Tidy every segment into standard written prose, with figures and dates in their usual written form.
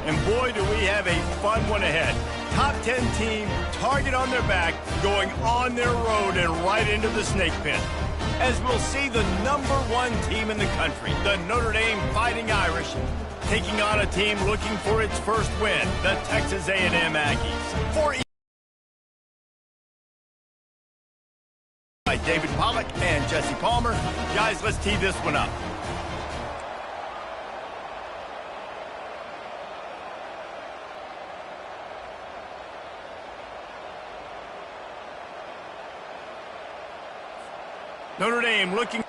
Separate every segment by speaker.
Speaker 1: And boy, do we have a fun one ahead. Top 10 team, target on their back, going on their road and right into the snake pit. As we'll see the #1 team in the country, the Notre Dame Fighting Irish, taking on a team looking for its first win, the Texas A&M Aggies. For by David Pollack and Jesse Palmer. Guys, let's tee this one up. Notre Dame looking.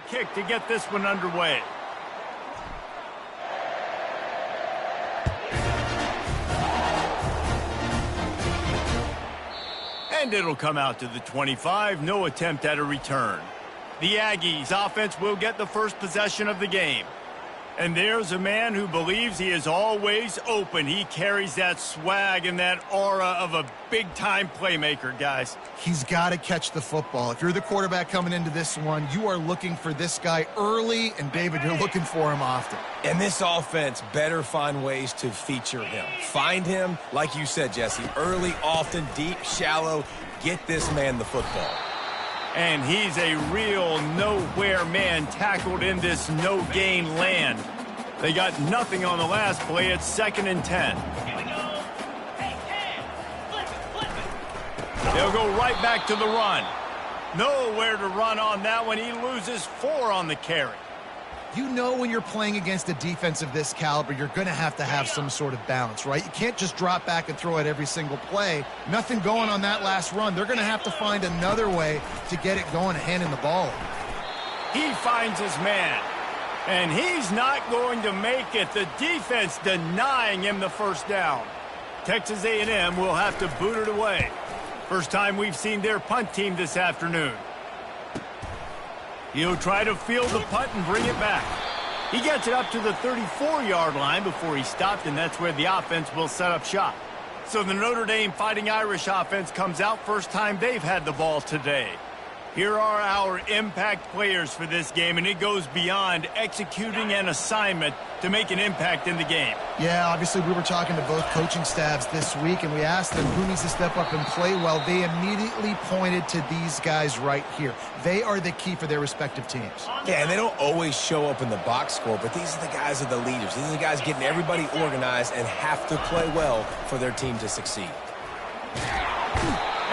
Speaker 1: Kick to get this one underway. And it'll come out to the 25. No attempt at a return. The Aggies offense will get the first possession of the game. And there's a man who believes he is always open. He carries that swag and that aura of a big-time playmaker, guys.
Speaker 2: He's got to catch the football. If you're the quarterback coming into this one, you are looking for this guy early, and David, you're looking for him often.
Speaker 3: And this offense better find ways to feature him. Find him, like you said, Jesse, early, often, deep, shallow. Get this man the football.
Speaker 1: And he's a real nowhere man tackled in this no-gain land. They got nothing on the last play. It's 2nd and 10.
Speaker 4: Here we go. Hey, flip it.
Speaker 1: They'll go right back to the run. Nowhere to run on that one. He loses 4 on the carry.
Speaker 2: You know when you're playing against a defense of this caliber, you're going to have some sort of balance, right? You can't just drop back and throw it every single play. Nothing going on that last run. They're going to have to find another way to get it going, handing the ball.
Speaker 1: He finds his man, and he's not going to make it. The defense denying him the first down. Texas A&M will have to boot it away. First time we've seen their punt team this afternoon. He'll try to field the punt and bring it back. He gets it up to the 34-yard line before he stopped, and that's where the offense will set up shop. So the Notre Dame Fighting Irish offense comes out, first time they've had the ball today. Here are our impact players for this game, and it goes beyond executing an assignment to make an impact in the game.
Speaker 2: Yeah, obviously we were talking to both coaching staffs this week, and we asked them who needs to step up and play well. They immediately pointed to these guys right here. They are the key for their respective teams.
Speaker 3: Yeah, and they don't always show up in the box score, but these are the guys that are the leaders. These are the guys getting everybody organized and have to play well for their team to succeed.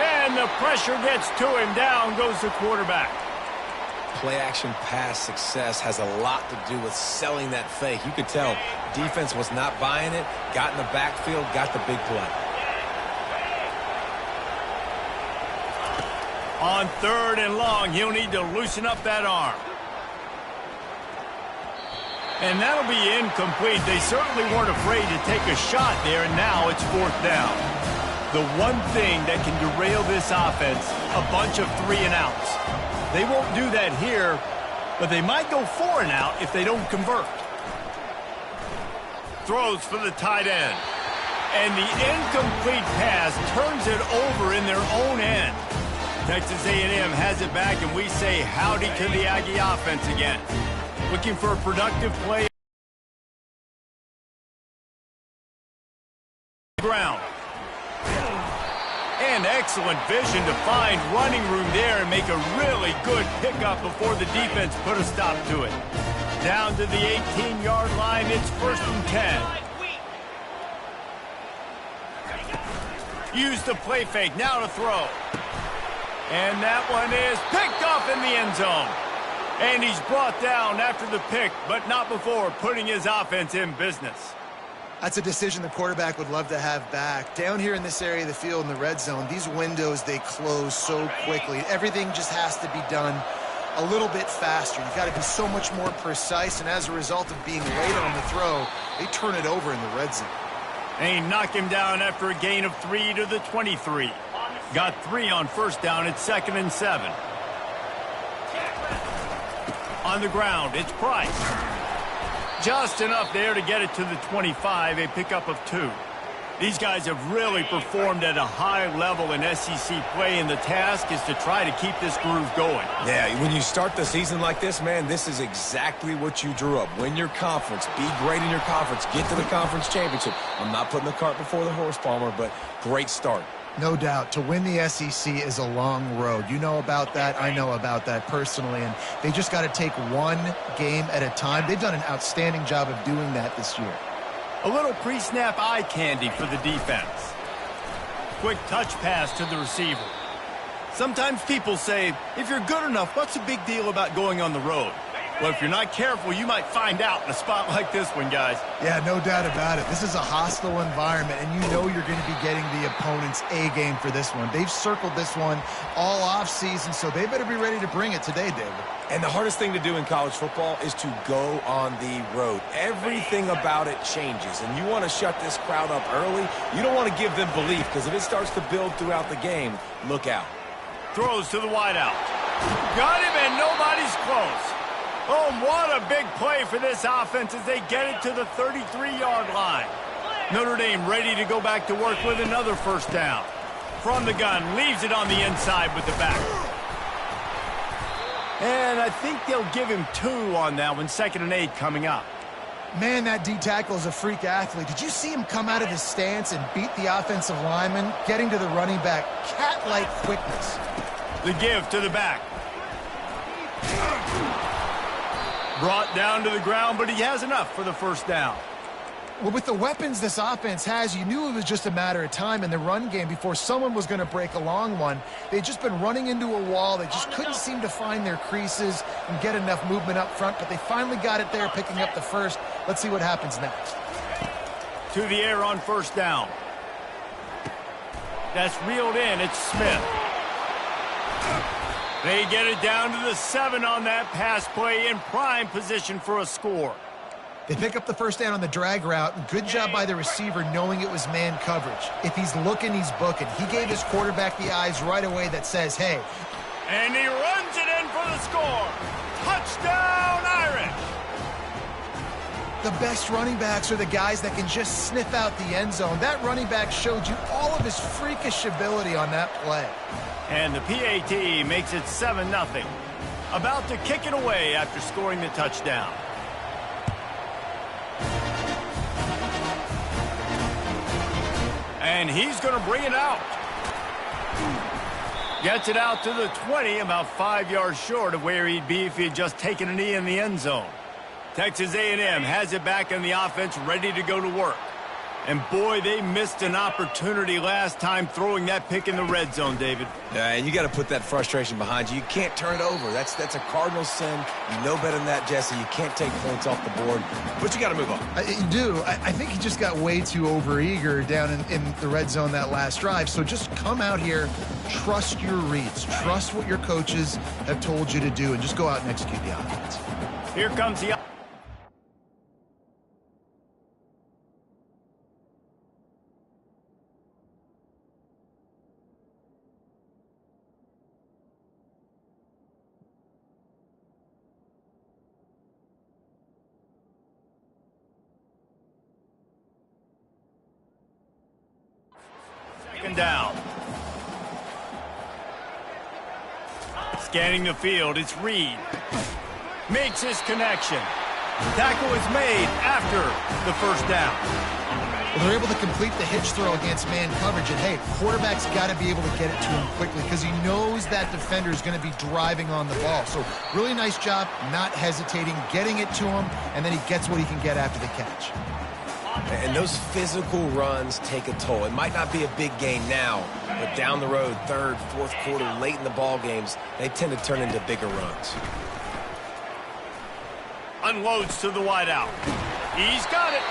Speaker 1: And the pressure gets to him. Down goes the quarterback.
Speaker 3: Play-action pass success has a lot to do with selling that fake. You could tell defense was not buying it, got in the backfield, got the big play.
Speaker 1: On 3rd and long, he'll need to loosen up that arm. And that'll be incomplete. They certainly weren't afraid to take a shot there, and now it's 4th down. The one thing that can derail this offense, a bunch of 3-and-outs. They won't do that here, but they might go 4-and-out if they don't convert. Throws for the tight end. And the incomplete pass turns it over in their own end. Texas A&M has it back, and we say howdy to the Aggie offense again. Looking for a productive play. Ground. And excellent vision to find running room there and make a really good pickup before the defense put a stop to it. Down to the 18-yard line, it's 1st and 10. Use the play fake, now to throw. And that one is picked off in the end zone. And he's brought down after the pick, but not before putting his offense in business.
Speaker 2: That's a decision the quarterback would love to have back. Down here in this area of the field in the red zone, these windows, they close so quickly. Everything just has to be done a little bit faster. You've got to be so much more precise, and as a result of being late on the throw, they turn it over in the red zone.
Speaker 1: They knock him down after a gain of 3 to the 23. Got 3 on 1st down. It's 2nd and 7. On the ground, it's Price. Just enough there to get it to the 25, a pickup of 2. These guys have really performed at a high level in SEC play, and the task is to try to keep this groove going.
Speaker 3: Yeah, when you start the season like this, man, this is exactly what you drew up. Win your conference, be great in your conference, get to the conference championship. I'm not putting the cart before the horse, Palmer, but great start.
Speaker 2: No doubt. To win the SEC is a long road. You know about that. I know about that personally. And they just got to take one game at a time. They've done an outstanding job of doing that this year.
Speaker 1: A little pre-snap eye candy for the defense. Quick touch pass to the receiver. Sometimes people say, if you're good enough, what's the big deal about going on the road? Well, if you're not careful, you might find out in a spot like this one, guys.
Speaker 2: Yeah, no doubt about it. This is a hostile environment, and you know you're going to be getting the opponent's A game for this one. They've circled this one all offseason, so they better be ready to bring it today, David.
Speaker 3: And the hardest thing to do in college football is to go on the road. Everything about it changes, and you want to shut this crowd up early. You don't want to give them belief, because if it starts to build throughout the game, look out.
Speaker 1: Throws to the wideout. Got him, and nobody's close. Oh, what a big play for this offense as they get it to the 33-yard line. Notre Dame ready to go back to work with another 1st down. From the gun, leaves it on the inside with the back. And I think they'll give him 2 on that one, 2nd and 8 coming up.
Speaker 2: Man, that D-tackle is a freak athlete. Did you see him come out of his stance and beat the offensive lineman, getting to the running back? Cat-like quickness.
Speaker 1: The give to the back. Brought down to the ground, but he has enough for the 1st down.
Speaker 2: Well, with the weapons this offense has, you knew it was just a matter of time in the run game before someone was going to break a long one. They'd just been running into a wall. They just couldn't seem to find their creases and get enough movement up front, but they finally got it there, picking up the 1st. Let's see what happens next.
Speaker 1: To the air on 1st down. That's reeled in. It's Smith. They get it down to the 7 on that pass play, in prime position for a score.
Speaker 2: They pick up the 1st down on the drag route. Good job by the receiver knowing it was man coverage. If he's looking, he's booking. He gave his quarterback the eyes right away that says, hey.
Speaker 1: And he runs it in for the score. Touchdown, Irish.
Speaker 2: The best running backs are the guys that can just sniff out the end zone. That running back showed you all of his freakish ability on that play.
Speaker 1: And the PAT makes it 7-0. About to kick it away after scoring the touchdown. And he's going to bring it out. Gets it out to the 20, about 5 yards short of where he'd be if he had just taken a knee in the end zone. Texas A&M has it back in the offense, ready to go to work. And boy, they missed an opportunity last time throwing that pick in the red zone, David.
Speaker 3: Yeah, and you got to put that frustration behind you. You can't turn it over. That's a cardinal sin. You know better than that, Jesse. You can't take points off the board, but you got to move on.
Speaker 2: You do. I think he just got way too overeager down in the red zone that last drive. So just come out here, trust your reads, trust what your coaches have told you to do, and just go out and execute the offense.
Speaker 1: Here comes the... Second down. Scanning the field, it's Reed. Makes his connection. Tackle is made after the first down.
Speaker 2: Well, they're able to complete the hitch throw against man coverage, and hey, quarterback's got to be able to get it to him quickly because he knows that defender is going to be driving on the ball. So really nice job, not hesitating, getting it to him, and then he gets what he can get after the catch.
Speaker 3: And those physical runs take a toll. It might not be a big gain now, but down the road, third, fourth quarter, late in the ball games, they tend to turn into bigger runs.
Speaker 1: Unloads to the wideout. He's got it.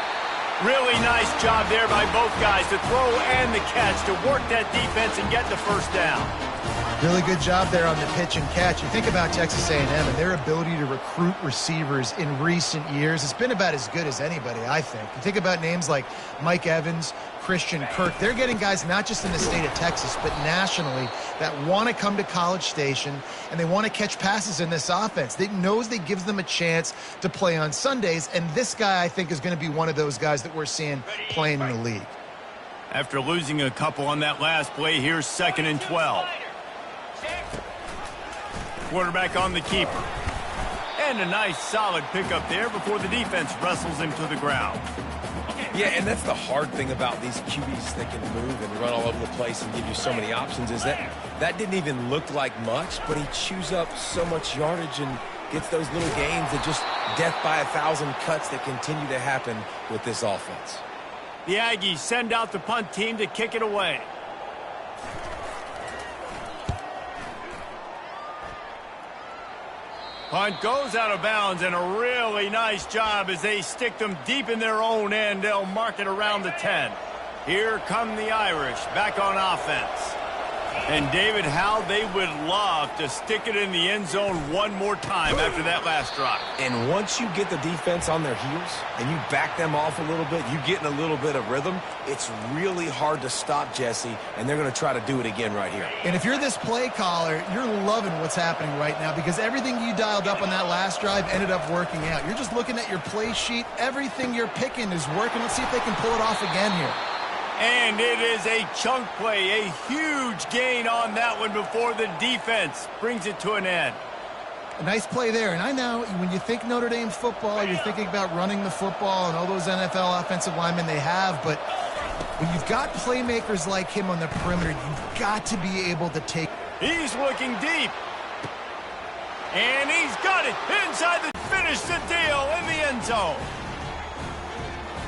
Speaker 1: Really nice job there by both guys to throw and the catch to work that defense and get the first down.
Speaker 2: Really good job there on the pitch and catch. You think about Texas A&M and their ability to recruit receivers in recent years. It's been about as good as anybody, I think. You think about names like Mike Evans, Christian Kirk. They're getting guys not just in the state of Texas, but nationally that want to come to College Station and they want to catch passes in this offense. They knows they gives them a chance to play on Sundays, and this guy, I think, is going to be one of those guys that we're seeing playing in the league.
Speaker 1: After losing a couple on that last play, here's 2nd and 12. Quarterback on the keeper. And a nice solid pickup there before the defense wrestles him to the ground.
Speaker 3: Yeah, and that's the hard thing about these QBs that can move and run all over the place and give you so many options is that didn't even look like much, but he chews up so much yardage and gets those little gains that just death by 1,000 cuts that continue to happen with this offense.
Speaker 1: The Aggies send out the punt team to kick it away. Punt goes out of bounds, and a really nice job as they stick them deep in their own end. They'll mark it around the 10. Here come the Irish back on offense. And David, how they would love to stick it in the end zone one more time after that last drive.
Speaker 3: And once you get the defense on their heels and you back them off a little bit, you get in a little bit of rhythm, it's really hard to stop, Jesse, and they're going to try to do it again right here.
Speaker 2: And if you're this play caller, you're loving what's happening right now because everything you dialed up on that last drive ended up working out. You're just looking at your play sheet. Everything you're picking is working. Let's see if they can pull it off again here.
Speaker 1: And it is a chunk play, a huge gain on that one before the defense brings it to an end.
Speaker 2: A nice play there. And I know when you think Notre Dame football, you're thinking about running the football and all those NFL offensive linemen they have. But when you've got playmakers like him on the perimeter, you've got to be able to take.
Speaker 1: He's looking deep. And he's got it inside the finish the deal in the end zone.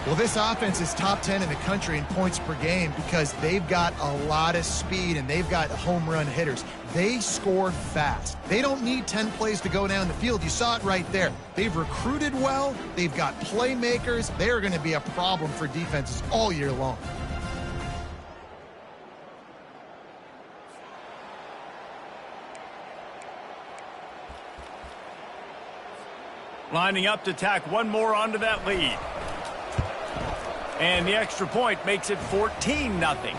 Speaker 2: Well, this offense is top 10 in the country in points per game because they've got a lot of speed and they've got home run hitters. They score fast. They don't need 10 plays to go down the field. You saw it right there. They've recruited well. They've got playmakers. They are going to be a problem for defenses all year long.
Speaker 1: Lining up to tack one more onto that lead. And the extra point makes it 14-0.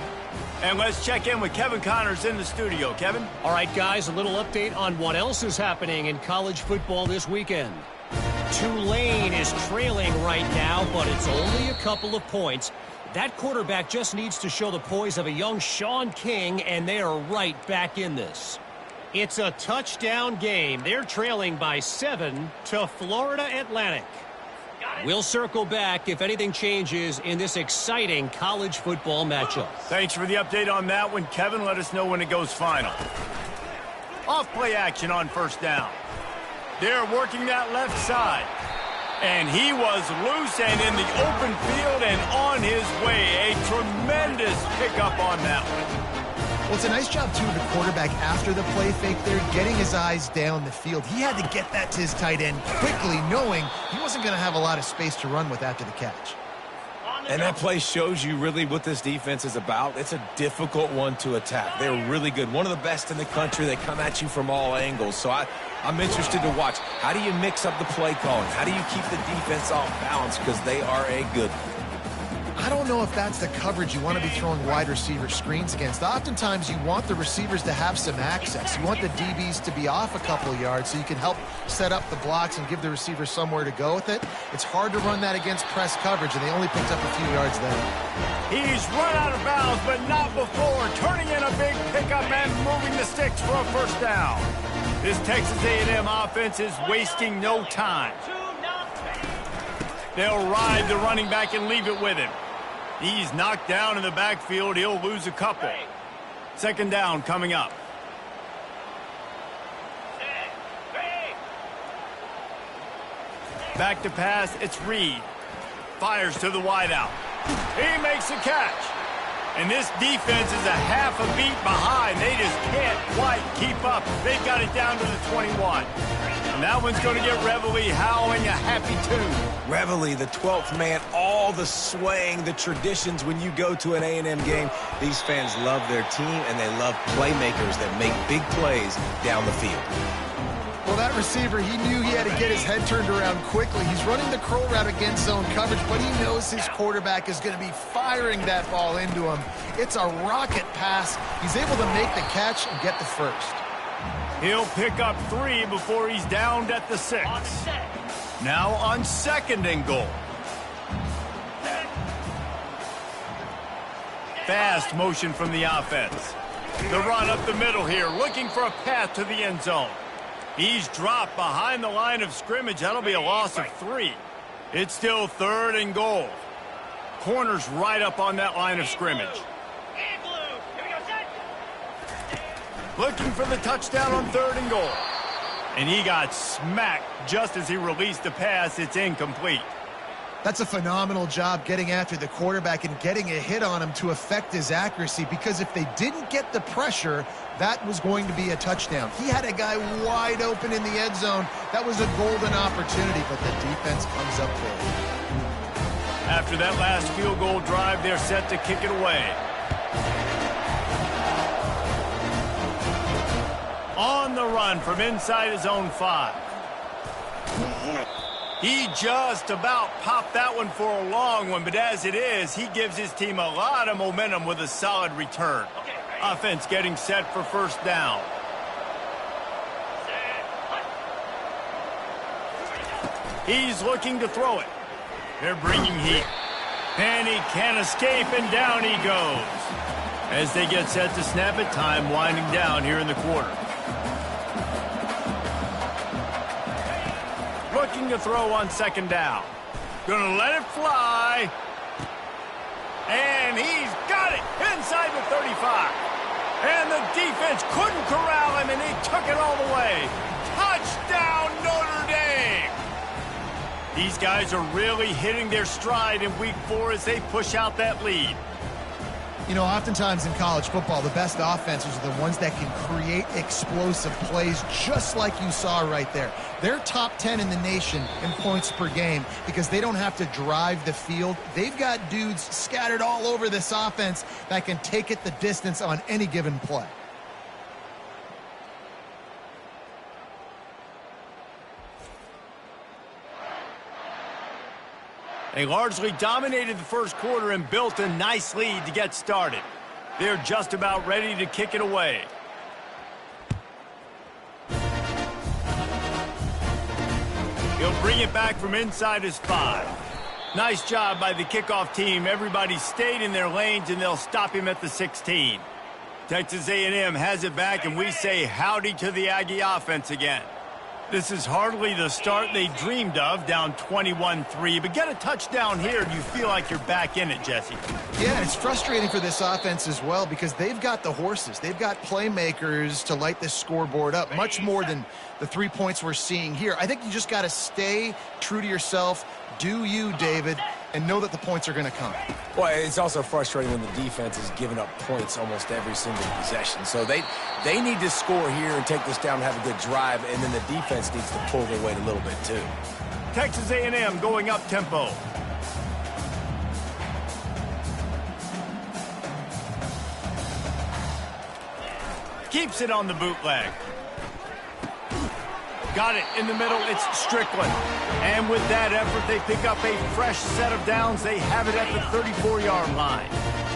Speaker 1: And let's check in with Kevin Connors in the studio. Kevin?
Speaker 5: All right, guys, a little update on what else is happening in college football this weekend. Tulane is trailing right now, but it's only a couple of points. That quarterback just needs to show the poise of a young Sean King, and they are right back in this. It's a touchdown game. They're trailing by 7 to Florida Atlantic. We'll circle back if anything changes in this exciting college football matchup.
Speaker 1: Thanks for the update on that one, Kevin. Let us know when it goes final. Off-play action on first down. They're working that left side. And he was loose and in the open field and on his way. A tremendous pickup on that one.
Speaker 2: Well, it's a nice job, too, of the quarterback after the play fake there, getting his eyes down the field. He had to get that to his tight end quickly, knowing he wasn't going to have a lot of space to run with after the catch.
Speaker 3: And that play shows you really what this defense is about. It's a difficult one to attack. They're really good. One of the best in the country. They come at you from all angles. So I'm interested to watch. How do you mix up the play calling? How do you keep the defense off balance? Because they are a good one.
Speaker 2: I don't know if that's the coverage you want to be throwing wide receiver screens against. Oftentimes, you want the receivers to have some access. You want the DBs to be off a couple of yards so you can help set up the blocks and give the receiver somewhere to go with it. It's hard to run that against press coverage, and they only picked up a few yards there.
Speaker 1: He's run out of bounds, but not before. Turning in a big pickup and moving the sticks for a first down. This Texas A&M offense is wasting no time. They'll ride the running back and leave it with him. He's knocked down in the backfield. He'll lose a couple. Second down coming up. Back to pass, it's Reed. Fires to the wideout. He makes a catch. And this defense is a half a beat behind. They just can't quite keep up. They've got it down to the 21. And that one's going to get Reveille howling a happy tune.
Speaker 3: Reveille, the 12th man, all the swaying, the traditions when you go to an A&M game. These fans love their team, and they love playmakers that make big plays down the field.
Speaker 2: Well, that receiver, he knew he had to get his head turned around quickly. He's running the curl route against zone coverage, but he knows his quarterback is going to be firing that ball into him. It's a rocket pass. He's able to make the catch and get the first.
Speaker 1: He'll pick up 3 before he's downed at the 6. Now on second and goal. Fast motion from the offense. The run up the middle here, looking for a path to the end zone. He's dropped behind the line of scrimmage. That'll be a loss of 3. It's still third and goal. Corner's right up on that line of scrimmage. Looking for the touchdown on third and goal. And he got smacked just as he released the pass. It's incomplete.
Speaker 2: That's a phenomenal job getting after the quarterback and getting a hit on him to affect his accuracy, because if they didn't get the pressure, that was going to be a touchdown. He had a guy wide open in the end zone. That was a golden opportunity, but the defense comes up big.
Speaker 1: After that last field goal drive, they're set to kick it away. On the run from inside his own 5. He just about popped that one for a long one, but as it is, he gives his team a lot of momentum with a solid return. Offense getting set for first down. He's looking to throw it. They're bringing heat. And he can't escape, and down he goes. As they get set to snap it, time winding down here in the quarter. Looking to throw on second down. Gonna let it fly. And he's got it inside the 35. And the defense couldn't corral him, and he took it all the way. Touchdown, Notre Dame! These guys are really hitting their stride in week 4 as they push out that lead.
Speaker 2: You know, oftentimes in college football, the best offenses are the ones that can create explosive plays, just like you saw right there. They're top 10 in the nation in points per game because they don't have to drive the field. They've got dudes scattered all over this offense that can take it the distance on any given play.
Speaker 1: They largely dominated the first quarter and built a nice lead to get started. They're just about ready to kick it away. He'll bring it back from inside his 5. Nice job by the kickoff team. Everybody stayed in their lanes, and they'll stop him at the 16. Texas A&M has it back, and we say howdy to the Aggie offense again. This is hardly the start they dreamed of, down 21-3. But get a touchdown here, and you feel like you're back in it, Jesse.
Speaker 2: Yeah, it's frustrating for this offense as well because they've got the horses. They've got playmakers to light this scoreboard up, much more than the 3 points we're seeing here. I think you just got to stay true to yourself, do you, David, and know that the points are going to come.
Speaker 3: Well, it's also frustrating when the defense is giving up points almost every single possession. So they need to score here and take this down and have a good drive, and then the defense needs to pull their weight a little bit too.
Speaker 1: Texas A&M going up tempo. Keeps it on the bootleg. Got it in the middle. It's Strickland. And with that effort, they pick up a fresh set of downs. They have it at the 34-yard line.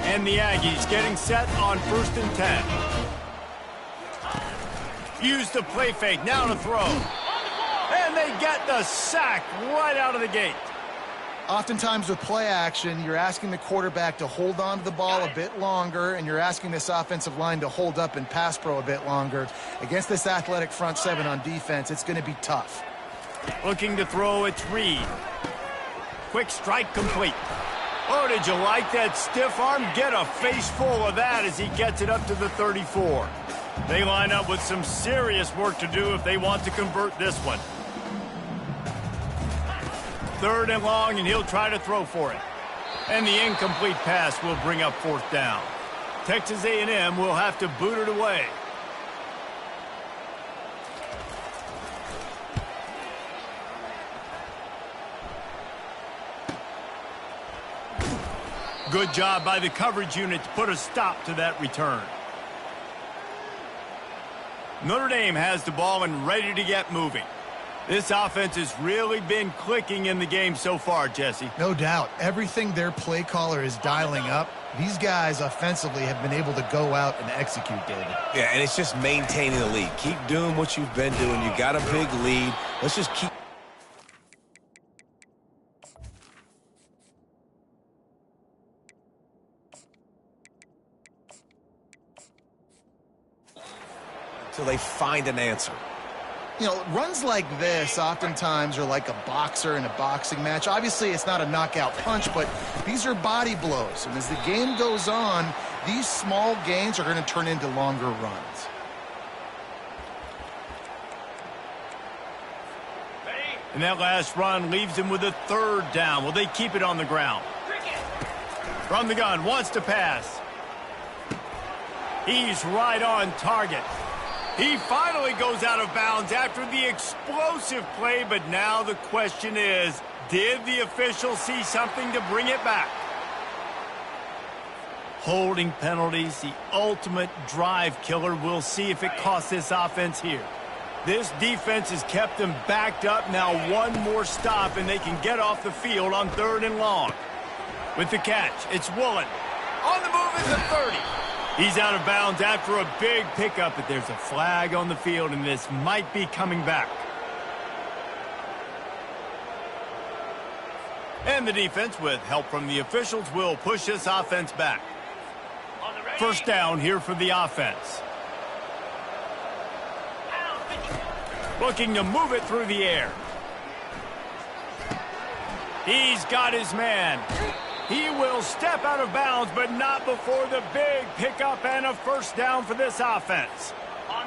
Speaker 1: And the Aggies getting set on 1st and 10. Use the play fake. Now to throw. And they get the sack right out of the gate.
Speaker 2: Oftentimes with play action, you're asking the quarterback to hold on to the ball a bit longer, and you're asking this offensive line to hold up and pass pro a bit longer. Against this athletic front seven on defense, it's going to be tough.
Speaker 1: Looking to throw, it's Reed. Quick strike complete. Oh, did you like that stiff arm? Get a face full of that as he gets it up to the 34. They line up with some serious work to do if they want to convert this one. 3rd and long, and he'll try to throw for it. And the incomplete pass will bring up 4th down. Texas A&M will have to boot it away. Good job by the coverage unit to put a stop to that return. Notre Dame has the ball and ready to get moving. This offense has really been clicking in the game so far, Jesse.
Speaker 2: No doubt. Everything their play caller is dialing up, these guys offensively have been able to go out and execute, David.
Speaker 3: Yeah, and it's just maintaining the lead. Keep doing what you've been doing. You got a big lead. Let's just keep... until they find an answer.
Speaker 2: You know, runs like this oftentimes are like a boxer in a boxing match. Obviously, it's not a knockout punch, but these are body blows. And as the game goes on, these small gains are going to turn into longer runs.
Speaker 1: And that last run leaves him with a 3rd down. Will they keep it on the ground? From the gun, wants to pass. He's right on target. He finally goes out of bounds after the explosive play, but now the question is, did the official see something to bring it back? Holding penalties, the ultimate drive killer. We'll see if it costs this offense here. This defense has kept them backed up. Now one more stop, and they can get off the field on 3rd and long. With the catch, it's Woolen. On the move at the 30. He's out of bounds after a big pickup, but there's a flag on the field, and this might be coming back. And the defense, with help from the officials, will push this offense back. 1st down here for the offense. Looking to move it through the air. He's got his man. He will step out of bounds, but not before the big pickup and a 1st down for this offense.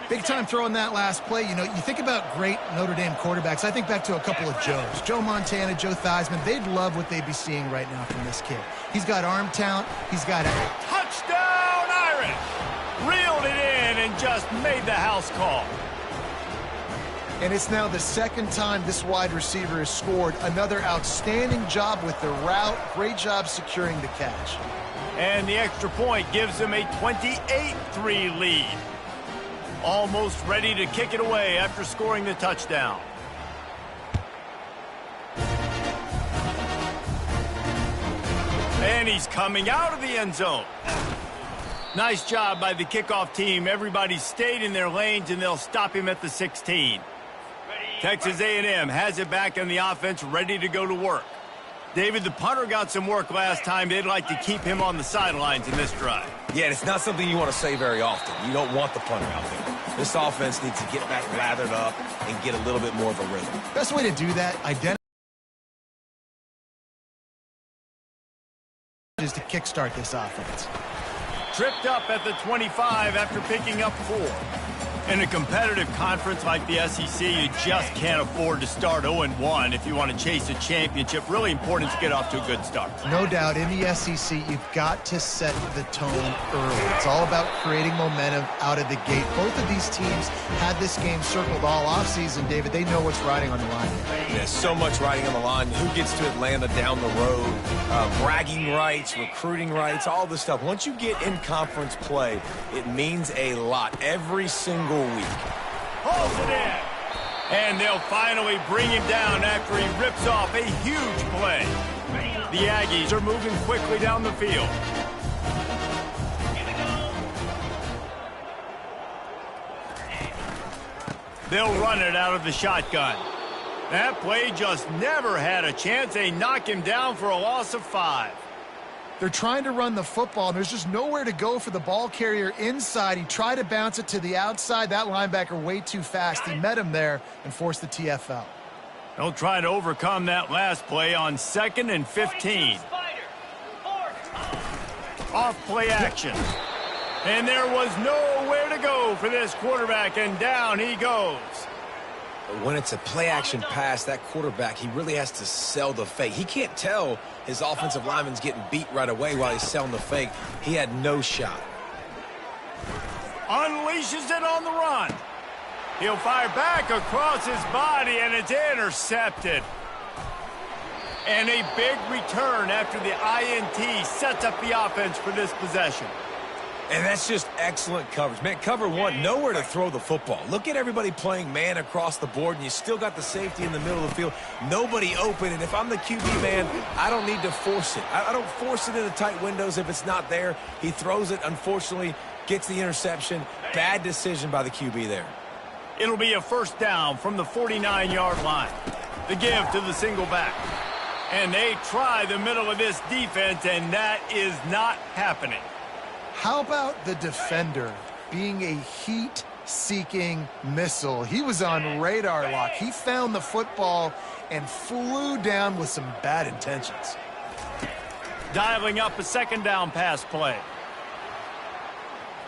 Speaker 2: Big time throw in that last play. You know, you think about great Notre Dame quarterbacks. I think back to a couple of Joes. Joe Montana, Joe Theismann. They'd love what they'd be seeing right now from this kid. He's got arm talent. He's got a
Speaker 1: touchdown Irish. Reeled it in and just made the house call.
Speaker 2: And it's now the 2nd time this wide receiver has scored. Another outstanding job with the route. Great job securing the catch.
Speaker 1: And the extra point gives them a 28-3 lead. Almost ready to kick it away after scoring the touchdown. And he's coming out of the end zone. Nice job by the kickoff team. Everybody stayed in their lanes, and they'll stop him at the 16. Texas A&M has it back in the offense, ready to go to work. David, the punter got some work last time. They'd like to keep him on the sidelines in this drive.
Speaker 3: Yeah, it's not something you want to say very often. You don't want the punter out there. This offense needs to get back lathered up and get a little bit more of a rhythm.
Speaker 2: Best way to do that, is to kickstart this offense.
Speaker 1: Tripped up at the 25 after picking up 4. In a competitive conference like the SEC, you just can't afford to start 0-1 if you want to chase a championship. Really important to get off to a good start.
Speaker 2: No doubt, in the SEC, you've got to set the tone early. It's all about creating momentum out of the gate. Both of these teams had this game circled all offseason, David. They know what's riding on the line here.
Speaker 3: Yeah, so much riding on the line. Who gets to Atlanta down the road? Bragging rights, recruiting rights, all this stuff. Once you get in conference play, it means a lot every single week.
Speaker 1: Holds it in. And they'll finally bring him down after he rips off a huge play. The Aggies are moving quickly down the field. They'll run it out of the shotgun. That play just never had a chance. They knock him down for a loss of 5.
Speaker 2: They're trying to run the football, and there's just nowhere to go for the ball carrier inside. He tried to bounce it to the outside. That linebacker way too fast. He met him there and forced the TFL.
Speaker 1: They'll try to overcome that last play on 2nd and 15. Off play action. And there was nowhere to go for this quarterback, and down he goes.
Speaker 3: When it's a play-action pass, that quarterback, he really has to sell the fake. He can't tell his offensive lineman's getting beat right away while he's selling the fake. He had no shot.
Speaker 1: Unleashes it on the run. He'll fire back across his body, and it's intercepted. And a big return after the INT sets up the offense for this possession.
Speaker 3: And that's just excellent coverage. Man, cover one, nowhere to throw the football. Look at everybody playing man across the board, and you still got the safety in the middle of the field. Nobody open, and if I'm the QB, man, I don't need to force it. I don't force it into tight windows if it's not there. He throws it, unfortunately, gets the interception. Bad decision by the QB there.
Speaker 1: It'll be a first down from the 49-yard line. The give to the single back. And they try the middle of this defense, and that is not happening.
Speaker 2: How about the defender being a heat-seeking missile? He was on radar lock. He found the football and flew down with some bad intentions.
Speaker 1: Dialing up a second down pass play.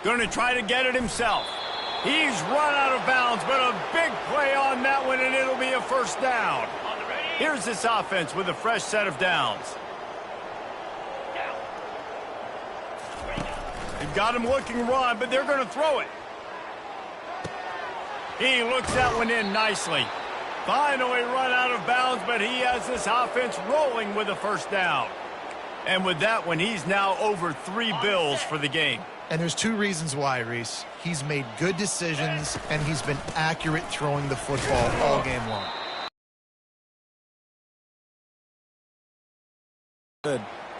Speaker 1: Going to try to get it himself. He's run out of bounds, but a big play on that one, and it'll be a first down. Here's this offense with a fresh set of downs. They've got him looking run, but they're going to throw it. He looks that one in nicely. Finally run out of bounds, but he has this offense rolling with a first down. And with that one, he's now over 3 bills for the game.
Speaker 2: And there's 2 reasons why, Reese. He's made good decisions, and he's been accurate throwing the football all game long.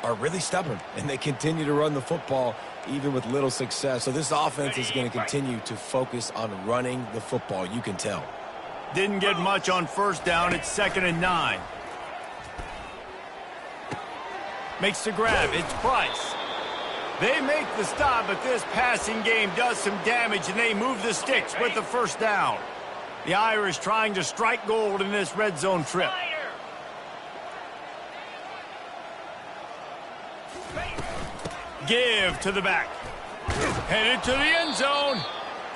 Speaker 3: Are really stubborn, and they continue to run the football even with little success. So this offense is going to continue to focus on running the football. You can tell.
Speaker 1: Didn't get much on first down. It's 2nd and 9. Makes the grab. It's Price. They make the stop, but this passing game does some damage, and they move the sticks with the first down. The Irish trying to strike gold in this red zone trip. Give to the back. Headed to the end zone.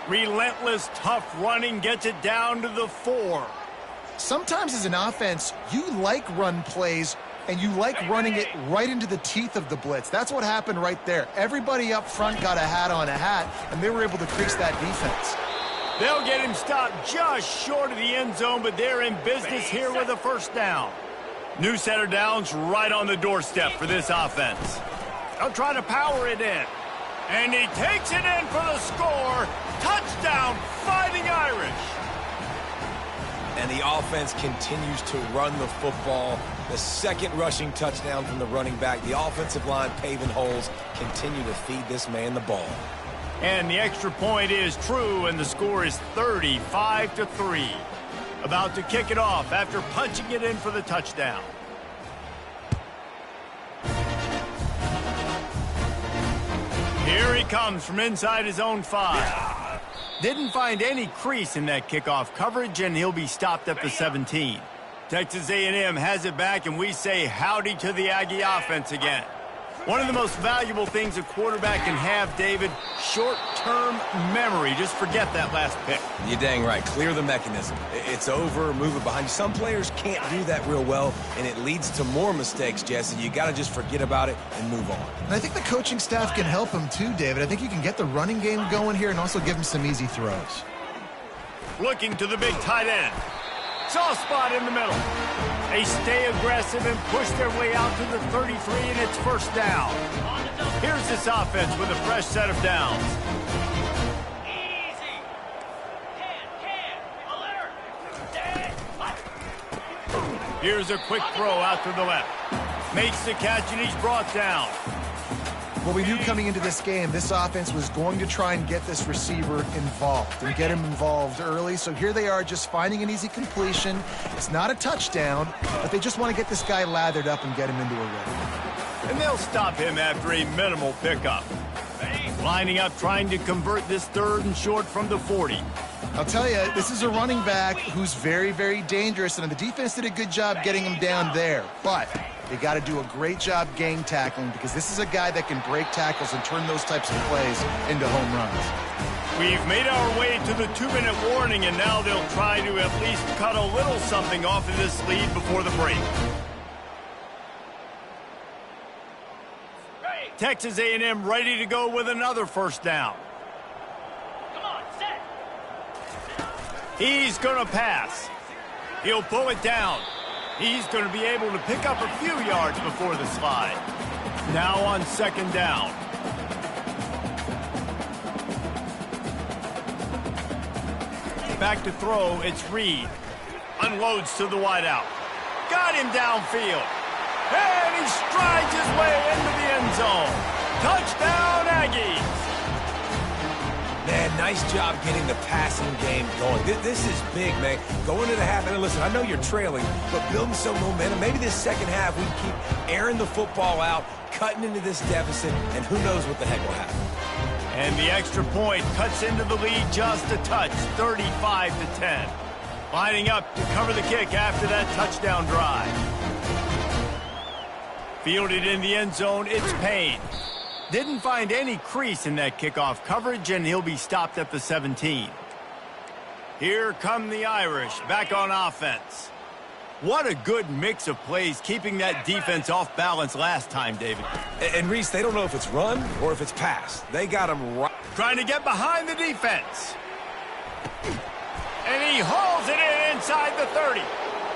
Speaker 1: Relentless, tough running gets it down to the 4.
Speaker 2: Sometimes as an offense, you like run plays, and you like running it right into the teeth of the blitz. That's what happened right there. Everybody up front got a hat on a hat, and they were able to crease that defense.
Speaker 1: They'll get him stopped just short of the end zone, but they're in business here with a first down. New set of downs right on the doorstep for this offense. They'll try to power it in. And he takes it in for the score. Touchdown, Fighting Irish.
Speaker 3: And the offense continues to run the football. The second rushing touchdown from the running back. The offensive line paving holes. Continue to feed this man the ball.
Speaker 1: And the extra point is true, and the score is 35-3. About to kick it off after punching it in for the touchdown. Here he comes from inside his own 5. Didn't find any crease in that kickoff coverage, and he'll be stopped at the 17. Texas A&M has it back, and we say howdy to the Aggie offense again. One of the most valuable things a quarterback can have, David, short-term memory. Just forget that last pick.
Speaker 3: You're dang right. Clear the mechanism. It's over, move it behind you. Some players can't do that real well, and it leads to more mistakes, Jesse. You got to just forget about it and move on.
Speaker 2: And I think the coaching staff can help him too, David. I think you can get the running game going here and also give him some easy throws.
Speaker 1: Looking to the big tight end. Soft spot in the middle. They stay aggressive and push their way out to the 33, and it's first down. Here's this offense with a fresh set of downs.
Speaker 4: Easy. Alert.
Speaker 1: Here's a quick throw out to the left. Makes the catch, and he's brought down.
Speaker 2: Well, we knew coming into this game, this offense was going to try and get this receiver involved and get him involved early. So here they are just finding an easy completion. It's not a touchdown, but they just want to get this guy lathered up and get him into a rhythm.
Speaker 1: And they'll stop him after a minimal pickup. Lining up, trying to convert this 3rd and short from the 40.
Speaker 2: I'll tell you, this is a running back who's very, very dangerous, and the defense did a good job getting him down there. But they got to do a great job gang tackling because this is a guy that can break tackles and turn those types of plays into home runs.
Speaker 1: We've made our way to the 2-minute warning, and now they'll try to at least cut a little something off of this lead before the break. Texas A&M ready to go with another first down.
Speaker 4: Come on, set.
Speaker 1: He's going to pass. He'll pull it down. He's going to be able to pick up a few yards before the slide. Now on 2nd down. Back to throw, it's Reed. Unloads to the wideout. Got him downfield. And he strides his way into the end zone. Touchdown, Aggies.
Speaker 3: Man, nice job getting the passing game going. This is big, man. Going to the half, and listen, I know you're trailing, but building some momentum. Maybe this second half we keep airing the football out, cutting into this deficit, and who knows what the heck will happen.
Speaker 1: And the extra point cuts into the lead just a touch, 35-10. Lining up to cover the kick after that touchdown drive. Fielded in the end zone, it's Payne. Didn't find any crease in that kickoff coverage, and he'll be stopped at the 17. Here come the Irish, back on offense. What a good mix of plays, keeping that defense off balance last time, David.
Speaker 3: And Reese, they don't know if it's run or if it's pass. They got him right.
Speaker 1: Trying to get behind the defense. And he hauls it in inside the 30.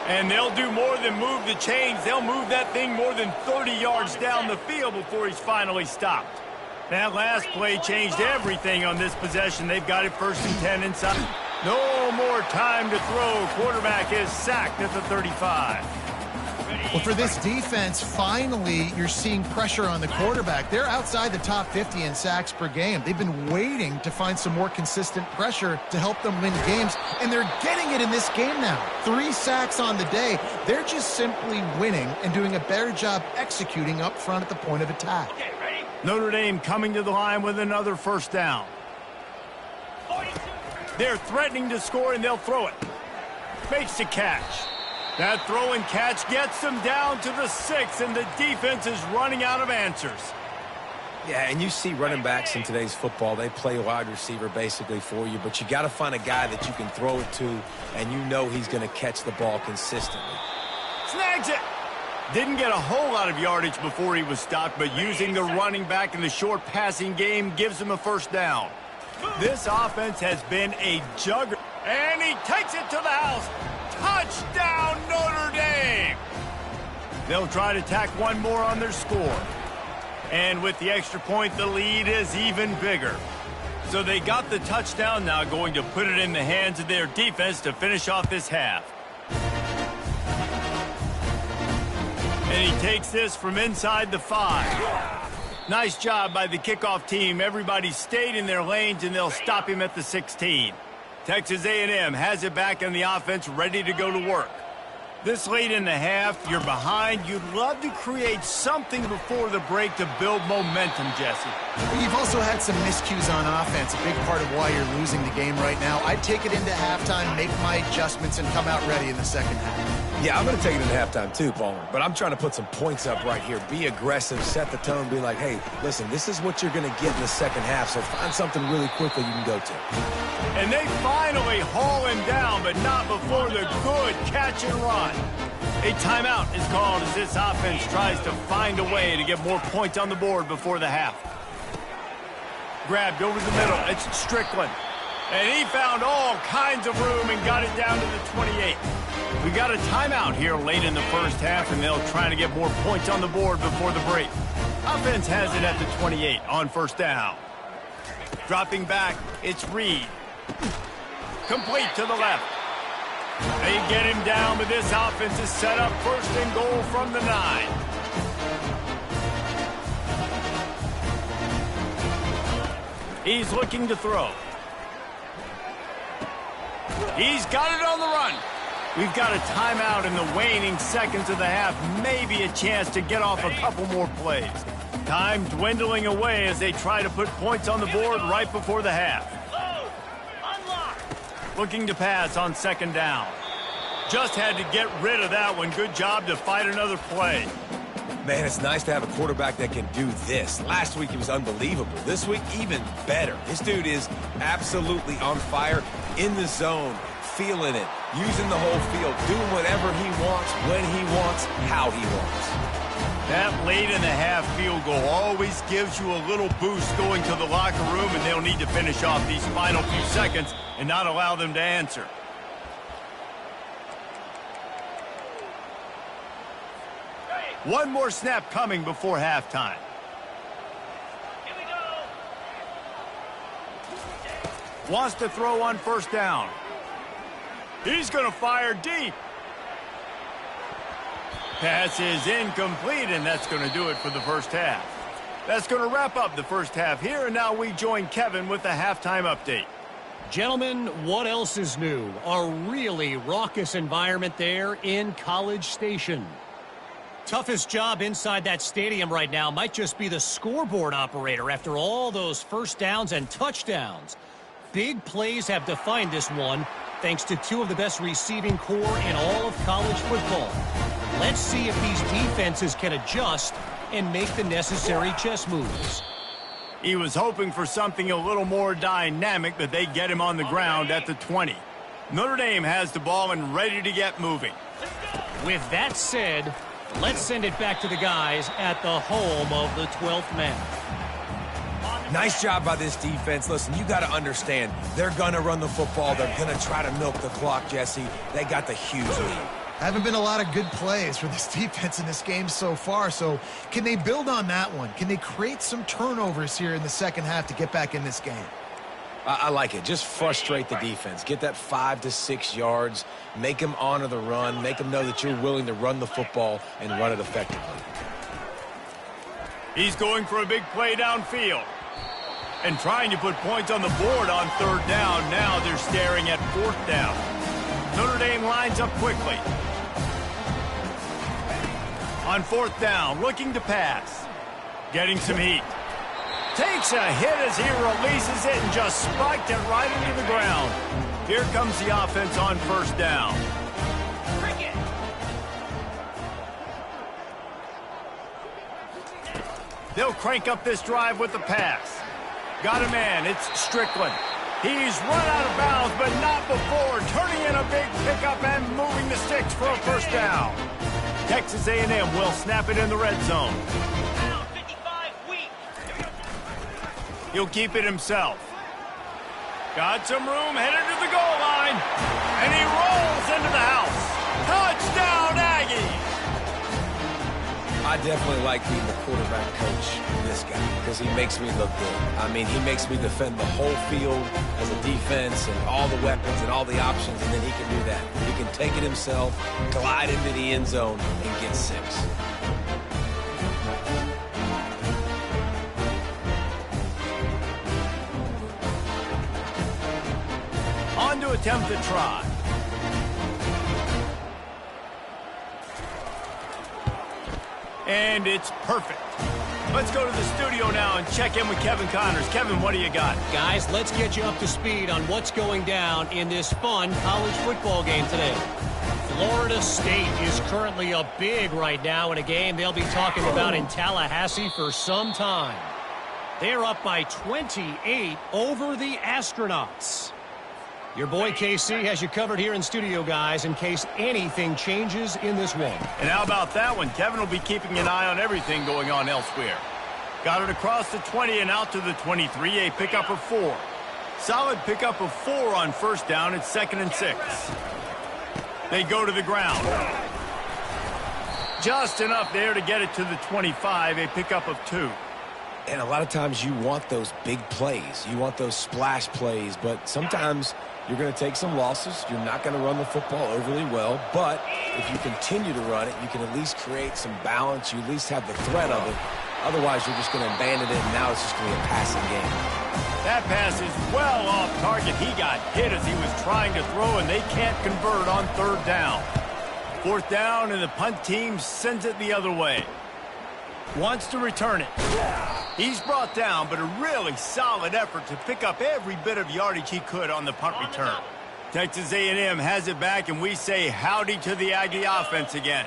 Speaker 1: And they'll do more than move the chains. They'll move that thing more than 30 yards down the field before he's finally stopped. That last play changed everything on this possession. They've got it 1st and 10 inside. No more time to throw. Quarterback is sacked at the 35.
Speaker 2: Well, for this defense, finally, you're seeing pressure on the quarterback. They're outside the top 50 in sacks per game. They've been waiting to find some more consistent pressure to help them win games, and they're getting it in this game now. 3 sacks on the day. They're just simply winning and doing a better job executing up front at the point of attack.
Speaker 4: Okay, ready?
Speaker 1: Notre Dame coming to the line with another first down.
Speaker 4: 42.
Speaker 1: They're threatening to score, and they'll throw it. Makes the catch. That throw and catch gets them down to the 6, and the defense is running out of answers.
Speaker 3: Yeah, and you see running backs in today's football, they play wide receiver basically for you, but you got to find a guy that you can throw it to, and you know he's going to catch the ball consistently.
Speaker 1: Snags it. Didn't get a whole lot of yardage before he was stopped, but using the running back in the short passing game gives him a first down. This offense has been a juggernaut, and he takes it to the house. Touchdown, Notre Dame! They'll try to tack one more on their score. And with the extra point, the lead is even bigger. So they got the touchdown, now going to put it in the hands of their defense to finish off this half. And he takes this from inside the 5. Nice job by the kickoff team. Everybody stayed in their lanes, and they'll stop him at the 16. Texas A&M has it back in the offense, ready to go to work. This late in the half, you're behind. You'd love to create something before the break to build momentum, Jesse.
Speaker 2: You've also had some miscues on offense, a big part of why you're losing the game right now. I'd take it into halftime, make my adjustments, and come out ready in the second half.
Speaker 3: Yeah, I'm going to take it into halftime too, Palmer. But I'm trying to put some points up right here. Be aggressive, set the tone, be like, hey, listen, this is what you're going to get in the second half, so find something really quickly you can go to.
Speaker 1: And they finally haul him down, but not before the good catch and run. A timeout is called as this offense tries to find a way to get more points on the board before the half. Grabbed over the middle. It's Strickland. And he found all kinds of room and got it down to the 28. We got a timeout here late in the first half, and they'll try to get more points on the board before the break. Offense has it at the 28 on first down. Dropping back, it's Reed. Complete to the left. They get him down, but this offense is set up 1st and goal from the 9. He's looking to throw. He's got it on the run. We've got a timeout in the waning seconds of the half. Maybe a chance to get off a couple more plays. Time dwindling away as they try to put points on the board right before the half. Looking to pass on second down. Just had to get rid of that one. Good job to fight another play.
Speaker 3: Man, it's nice to have a quarterback that can do this. Last week, he was unbelievable. This week, even better. This dude is absolutely on fire, in the zone, feeling it, using the whole field, doing whatever he wants, when he wants, how he wants.
Speaker 1: That late in the half field goal always gives you a little boost going to the locker room, and they'll need to finish off these final few seconds and not allow them to answer. One more snap coming before halftime.
Speaker 4: Here we go.
Speaker 1: Wants to throw on first down. He's going to fire deep. Pass is incomplete, and that's going to do it for the first half. That's going to wrap up the first half here, and now we join Kevin with the halftime update.
Speaker 5: Gentlemen, what else is new? A really raucous environment there in College Station. Toughest job inside that stadium right now might just be the scoreboard operator after all those first downs and touchdowns. Big plays have defined this one, thanks to two of the best receiving core in all of college football. Let's see if these defenses can adjust and make the necessary chess moves.
Speaker 1: He was hoping for something a little more dynamic, but they get him on the ground at the 20. Notre Dame has the ball and ready to get moving.
Speaker 5: With that said, let's send it back to the guys at the home of the 12th man.
Speaker 3: Nice job by this defense. Listen, you got to understand, they're going to run the football. They're going to try to milk the clock, Jesse. They got the huge lead.
Speaker 2: Haven't been a lot of good plays for this defense in this game so far, so can they build on that one? Can they create some turnovers here in the second half to get back in this game?
Speaker 3: I like it. Just frustrate the defense. Get that 5 to 6 yards. Make them honor the run. Make them know that you're willing to run the football and run it effectively.
Speaker 1: He's going for a big play downfield and trying to put points on the board on third down. Now they're staring at fourth down. Notre Dame lines up quickly. On fourth down, looking to pass. Getting some heat. Takes a hit as he releases it and just spiked it right into the ground. Here comes the offense on first down. They'll crank up this drive with the pass. Got a man, it's Strickland. He's run out of bounds, but not before turning in a big pickup and moving the sticks for a first down. Texas A&M will snap it in the red zone. He'll keep it himself. Got some room, headed to the goal line. And he rolls into the house. Touchdown, Aggies!
Speaker 3: I definitely like being the quarterback coach of this guy because he makes me look good. I mean, he makes me defend the whole field as a defense and all the weapons and all the options, and then he can do that. He can take it himself, glide into the end zone, and get 6.
Speaker 1: On to attempt the try. And it's perfect. Let's go to the studio now and check in with Kevin Connors. Kevin, what do you got?
Speaker 5: Guys, let's get you up to speed on what's going down in this fun college football game today. Florida State is currently up big right now in a game they'll be talking about in Tallahassee for some time. They're up by 28 over the Astronauts. Your boy KC has you covered here in studio, guys, in case anything changes in this one.
Speaker 1: And how about that one? Kevin will be keeping an eye on everything going on elsewhere. Got it across the 20 and out to the 23, a pickup of 4. Solid pickup of 4 on first down. It's 2nd and 6. They go to the ground. Just enough there to get it to the 25, a pickup of 2.
Speaker 3: And a lot of times you want those big plays. You want those splash plays, but sometimes you're going to take some losses. You're not going to run the football overly well, but if you continue to run it, you can at least create some balance. You at least have the threat of it. Otherwise, you're just going to abandon it, and now it's just going to be a passing game.
Speaker 1: That pass is well off target. He got hit as he was trying to throw, and they can't convert on third down. Fourth down, and the punt team sends it the other way. Wants to return it. He's brought down, but a really solid effort to pick up every bit of yardage he could on the punt return. Texas A&M has it back, and we say howdy to the Aggie offense again.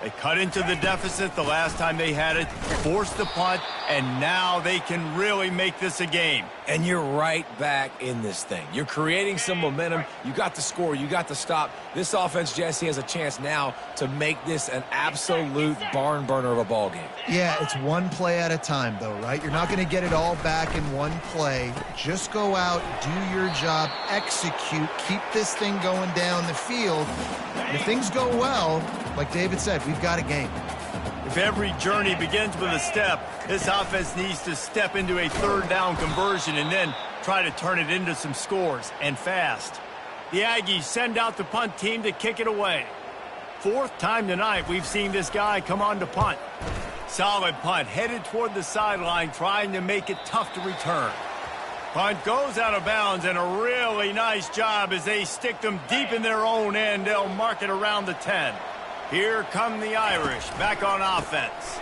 Speaker 1: They cut into the deficit the last time they had it, forced the punt, and now they can really make this a game.
Speaker 3: And you're right back in this thing. You're creating some momentum. You got the score. You got the stop. This offense, Jesse, has a chance now to make this an absolute barn burner of a ball game.
Speaker 2: Yeah, it's one play at a time, though, right? You're not going to get it all back in one play. Just go out, do your job, execute, keep this thing going down the field. If things go well, like David said, we've got a game.
Speaker 1: If every journey begins with a step, this offense needs to step into a third down conversion and then try to turn it into some scores, and fast. The Aggies send out the punt team to kick it away. Fourth time tonight we've seen this guy come on to punt. Solid punt, headed toward the sideline, trying to make it tough to return. Punt goes out of bounds, and a really nice job as they stick them deep in their own end. They'll mark it around the 10. Here come the Irish, back on offense.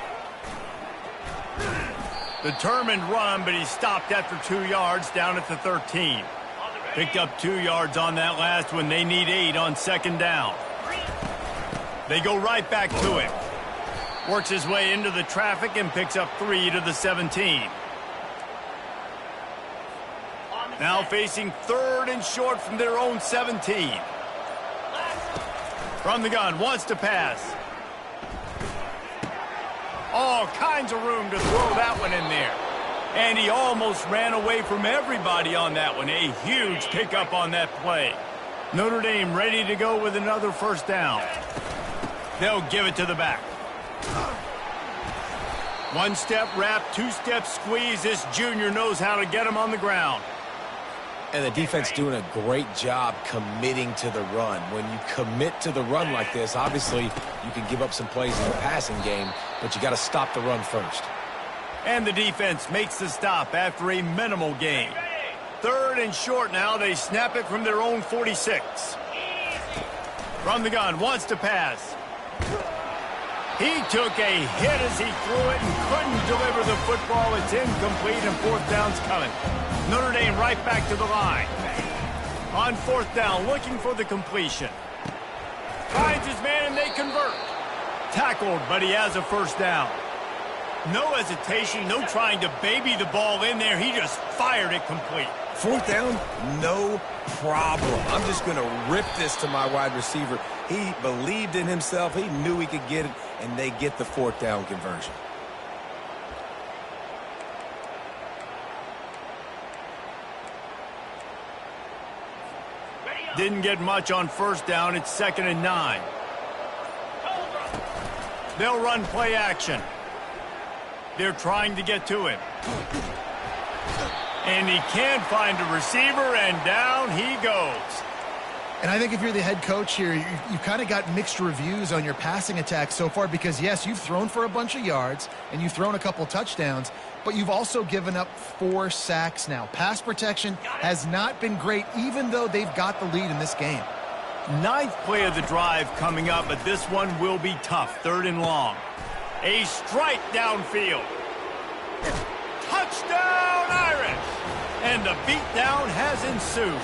Speaker 1: Determined run, but he stopped after 2 yards down at the 13. Picked up 2 yards on that last one. They need 8 on second down. They go right back to him. Works his way into the traffic and picks up 3 to the 17. Now facing third and short from their own 17. From the gun, wants to pass. All kinds of room to throw that one in there. And he almost ran away from everybody on that one. A huge pickup on that play. Notre Dame ready to go with another first down. They'll give it to the back. One-step wrap, two-step squeeze. This junior knows how to get him on the ground.
Speaker 3: And the defense doing a great job committing to the run. When you commit to the run like this, obviously you can give up some plays in the passing game, but you got to stop the run first.
Speaker 1: And the defense makes the stop after a minimal gain. Third and short now. They snap it from their own 46. From the gun, wants to pass. He took a hit as he threw it and couldn't deliver the football. It's incomplete, and fourth down's coming. Notre Dame right back to the line. On fourth down, looking for the completion. Finds his man, and they convert. Tackled, but he has a first down. No hesitation, no trying to baby the ball in there. He just fired it complete.
Speaker 3: Fourth down, no problem. I'm just going to rip this to my wide receiver. He believed in himself. He knew he could get it, and they get the fourth down conversion.
Speaker 1: Didn't get much on first down. It's 2nd and 9. They'll run play action. They're trying to get to him. And he can't find a receiver, and down he goes.
Speaker 2: And I think if you're the head coach here, you've kind of got mixed reviews on your passing attack so far because, yes, you've thrown for a bunch of yards and you've thrown a couple touchdowns, but you've also given up 4 sacks now. Pass protection has not been great, even though they've got the lead in this game.
Speaker 1: 9th play of the drive coming up, but this one will be tough. 3rd and long. A strike downfield. Touchdown, Irish! And the beatdown has ensued.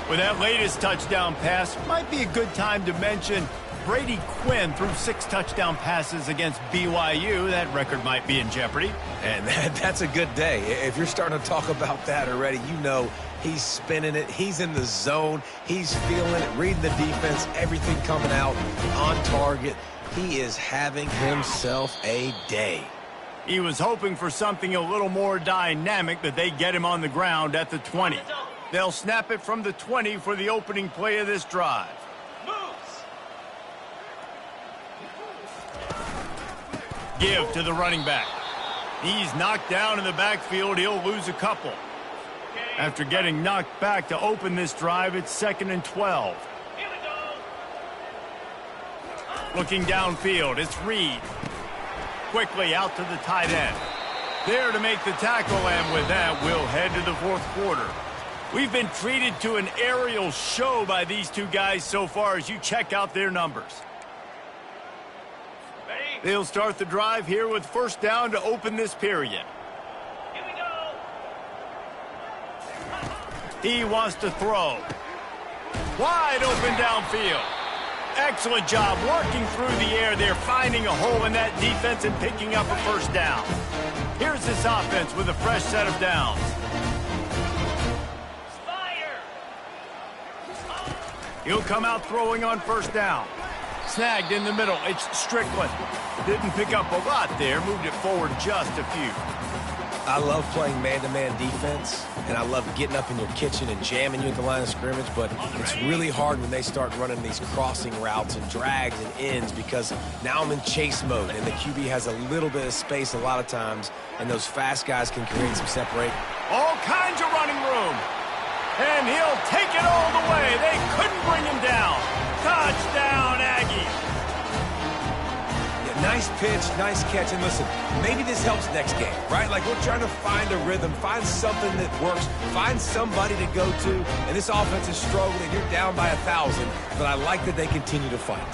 Speaker 1: With that latest touchdown pass, might be a good time to mention Brady Quinn threw 6 touchdown passes against BYU. That record might be in jeopardy.
Speaker 3: And that's a good day. If you're starting to talk about that already, you know he's spinning it. He's in the zone. He's feeling it, reading the defense, everything coming out on target. He is having himself a day.
Speaker 1: He was hoping for something a little more dynamic, but they get him on the ground at the 20. They'll snap it from the 20 for the opening play of this drive. Give to the running back. He's knocked down in the backfield. He'll lose a couple. After getting knocked back to open this drive, it's 2nd and 12. Looking downfield, it's Reed. Quickly out to the tight end. There to make the tackle, and with that, we'll head to the fourth quarter. We've been treated to an aerial show by these two guys so far as you check out their numbers.
Speaker 4: Ready?
Speaker 1: They'll start the drive here with first down to open this period.
Speaker 4: Here we go.
Speaker 1: He wants to throw. Wide open downfield. Excellent job working through the air there, finding a hole in that defense and picking up a first down. Here's this offense with a fresh set of downs.
Speaker 4: Fire.
Speaker 1: He'll come out throwing on first down. Snagged in the middle. It's Strickland. Didn't pick up a lot there. Moved it forward just a few.
Speaker 3: I love playing man-to-man defense, and I love getting up in your kitchen and jamming you at the line of scrimmage, but it's really hard when they start running these crossing routes and drags and ends because now I'm in chase mode, and the QB has a little bit of space a lot of times, and those fast guys can create some separation.
Speaker 1: All kinds of running room. And he'll take it all the way. They couldn't bring him down. Touchdown, Aggies.
Speaker 3: Nice pitch, nice catch, and listen, maybe this helps next game, right? Like we're trying to find a rhythm, find something that works, find somebody to go to, and this offense is struggling. You're down by 1,000, but I like that they continue to fight.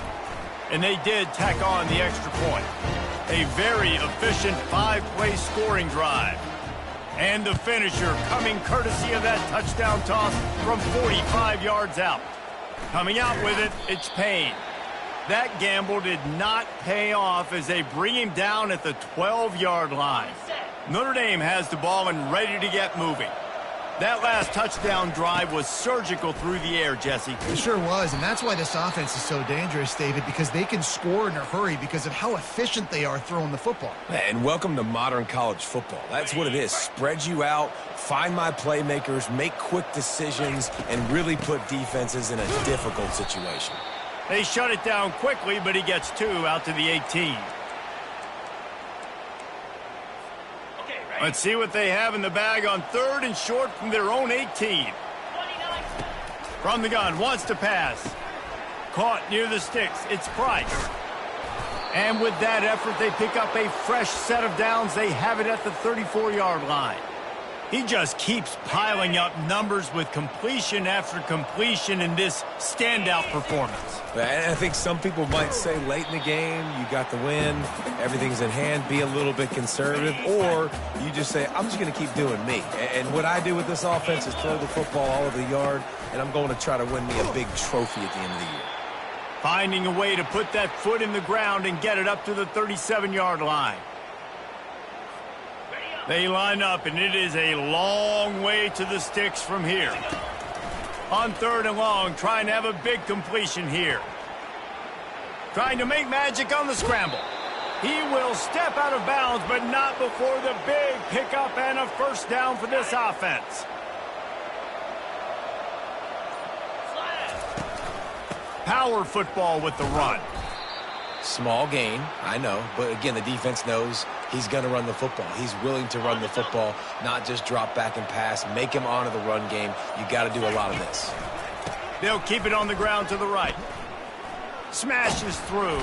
Speaker 1: And they did tack on the extra point. A very efficient 5-play scoring drive. And the finisher coming courtesy of that touchdown toss from 45 yards out. Coming out with it, it's Payne. That gamble did not pay off as they bring him down at the 12-yard line. Notre Dame has the ball and ready to get moving. That last touchdown drive was surgical through the air, Jesse.
Speaker 2: It sure was, and that's why this offense is so dangerous, David, because they can score in a hurry because of how efficient they are throwing the football.
Speaker 3: And welcome to modern college football. That's what it is. Spread you out, find my playmakers, make quick decisions, and really put defenses in a difficult situation.
Speaker 1: They shut it down quickly, but he gets 2 out to the 18.
Speaker 4: Okay, ready?
Speaker 1: Let's see what they have in the bag on 3rd and short from their own 18.
Speaker 4: 29.
Speaker 1: From the gun, wants to pass. Caught near the sticks. It's Price. And with that effort, they pick up a fresh set of downs. They have it at the 34-yard line. He just keeps piling up numbers with completion after completion in this standout performance.
Speaker 3: And I think some people might say late in the game, you got the win, everything's in hand, be a little bit conservative, or you just say, I'm just going to keep doing me. And what I do with this offense is throw the football all over the yard, and I'm going to try to win me a big trophy at the end of the year.
Speaker 1: Finding a way to put that foot in the ground and get it up to the 37-yard line. They line up, and it is a long way to the sticks from here. On 3rd and long, trying to have a big completion here. Trying to make magic on the scramble. He will step out of bounds, but not before the big pickup and a first down for this offense. Power football with the run.
Speaker 3: Small gain, I know, but again, the defense knows he's going to run the football. He's willing to run the football, not just drop back and pass, make him honor the run game. You got to do a lot of this.
Speaker 1: They'll keep it on the ground to the right. Smashes through.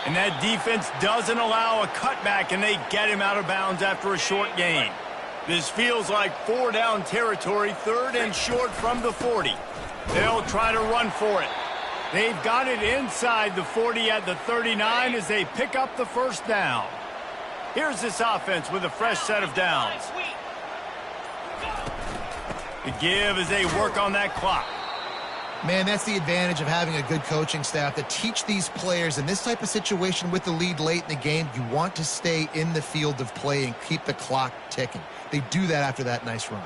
Speaker 1: And that defense doesn't allow a cutback, and they get him out of bounds after a short gain. This feels like 4-down territory, 3rd and short from the 40. They'll try to run for it. They've got it inside the 40 at the 39 as they pick up the first down. Here's this offense with a fresh set of downs. The give as they work on that clock.
Speaker 2: Man, that's the advantage of having a good coaching staff to teach these players in this type of situation with the lead late in the game. You want to stay in the field of play and keep the clock ticking. They do that after that nice run.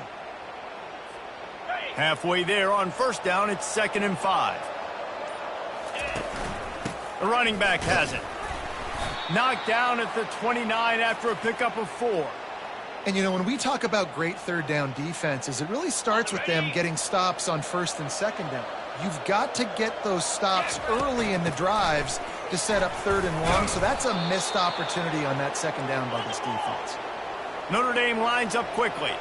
Speaker 1: Halfway there on first down, it's 2nd and 5. The running back has it. Knocked down at the 29 after a pickup of 4.
Speaker 2: And, you know, when we talk about great 3rd down defenses, it really starts with them getting stops on 1st and 2nd down. You've got to get those stops early in the drives to set up 3rd and long, so that's a missed opportunity on that 2nd down by this defense.
Speaker 1: Notre Dame lines up quickly.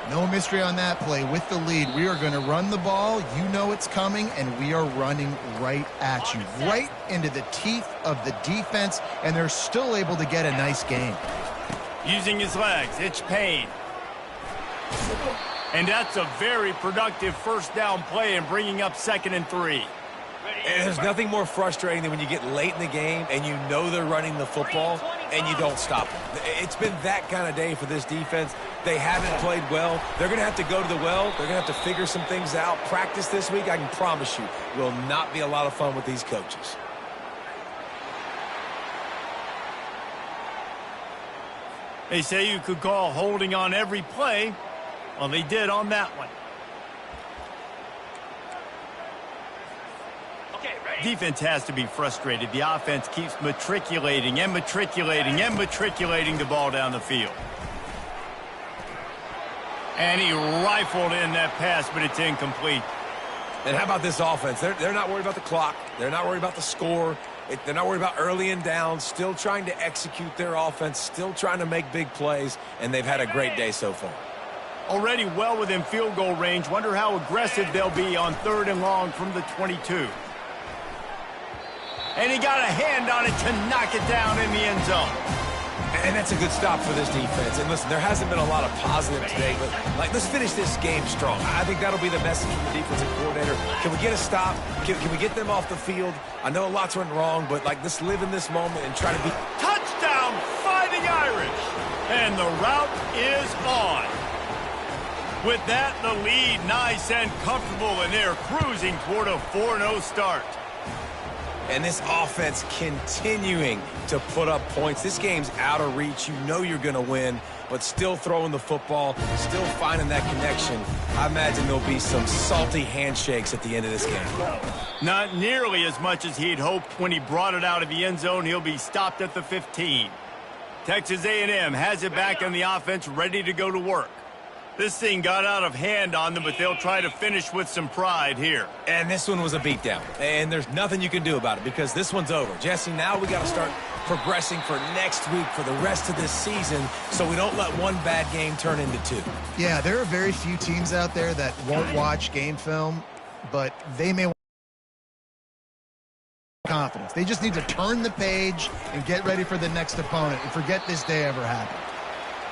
Speaker 2: No mystery on that play. With the lead, we are going to run the ball. You know it's coming, and we are running right at you, right into the teeth of the defense, and they're still able to get a nice gain.
Speaker 1: Using his legs, it's Payne. And that's a very productive first down play and bringing up 2nd and 3.
Speaker 3: And there's nothing more frustrating than when you get late in the game and you know they're running the football and you don't stop them. It's been that kind of day for this defense. They haven't played well. They're going to have to go to the well. They're going to have to figure some things out. Practice this week, I can promise you, will not be a lot of fun with these coaches.
Speaker 1: They say you could call holding on every play. Well, they did on that one.
Speaker 4: Okay, ready?
Speaker 1: Defense has to be frustrated. The offense keeps matriculating and matriculating and matriculating the ball down the field. And he rifled in that pass, but it's incomplete.
Speaker 3: And how about this offense? They're not worried about the clock. They're not worried about the score. They're not worried about early and down. Still trying to execute their offense. Still trying to make big plays. And they've had a great day so far.
Speaker 1: Already well within field goal range. Wonder how aggressive they'll be on 3rd and long from the 22. And he got a hand on it to knock it down in the end zone.
Speaker 3: And that's a good stop for this defense. And listen, there hasn't been a lot of positive today, but let's finish this game strong. I think that'll be the message from the defensive coordinator. Can we get a stop? Can we get them off the field? I know lots went wrong, but let's live in this moment and try to be...
Speaker 1: Touchdown, Fighting Irish! And the route is on. With that, the lead nice and comfortable, and they're cruising toward a 4-0 start.
Speaker 3: And this offense continuing to put up points. This game's out of reach. You know you're going to win, but still throwing the football, still finding that connection. I imagine there'll be some salty handshakes at the end of this game.
Speaker 1: Not nearly as much as he'd hoped when he brought it out of the end zone. He'll be stopped at the 15. Texas A&M has it back on the offense, ready to go to work. This thing got out of hand on them, but they'll try to finish with some pride here.
Speaker 3: And this one was a beatdown. And there's nothing you can do about it because this one's over. Jesse, now we got to start progressing for next week for the rest of this season so we don't let one bad game turn into 2.
Speaker 2: Yeah, there are very few teams out there that won't watch game film, but they may want confidence. They just need to turn the page and get ready for the next opponent and forget this day ever happened.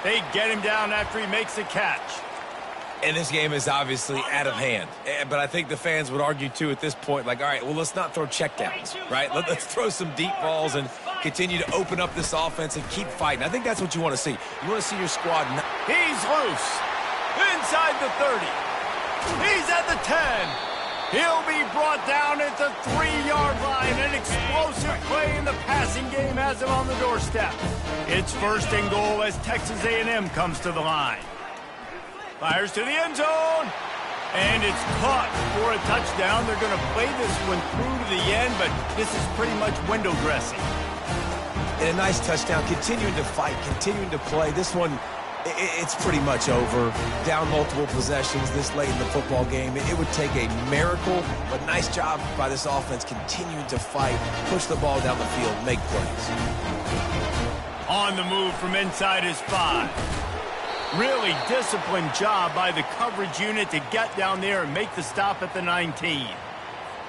Speaker 1: They get him down after he makes a catch.
Speaker 3: And this game is obviously out of hand. But I think the fans would argue, too, at this point, all right, well, let's not throw checkdowns, right? Let's throw some deep balls and continue to open up this offense and keep fighting. I think that's what you want to see. You want to see your squad.
Speaker 1: He's loose. Inside the 30. He's at the 10. He'll be brought down at the 3-yard line. An explosive play in the passing game has him on the doorstep. It's 1st and goal as Texas A&M comes to the line. Fires to the end zone. And it's caught for a touchdown. They're going to play this one through to the end, but this is pretty much window dressing.
Speaker 3: And a nice touchdown. Continuing to fight, continuing to play. This one, it's pretty much over. Down multiple possessions this late in the football game. It would take a miracle, but nice job by this offense continuing to fight, push the ball down the field, make plays.
Speaker 1: On the move from inside his 5. Really disciplined job by the coverage unit to get down there and make the stop at the 19.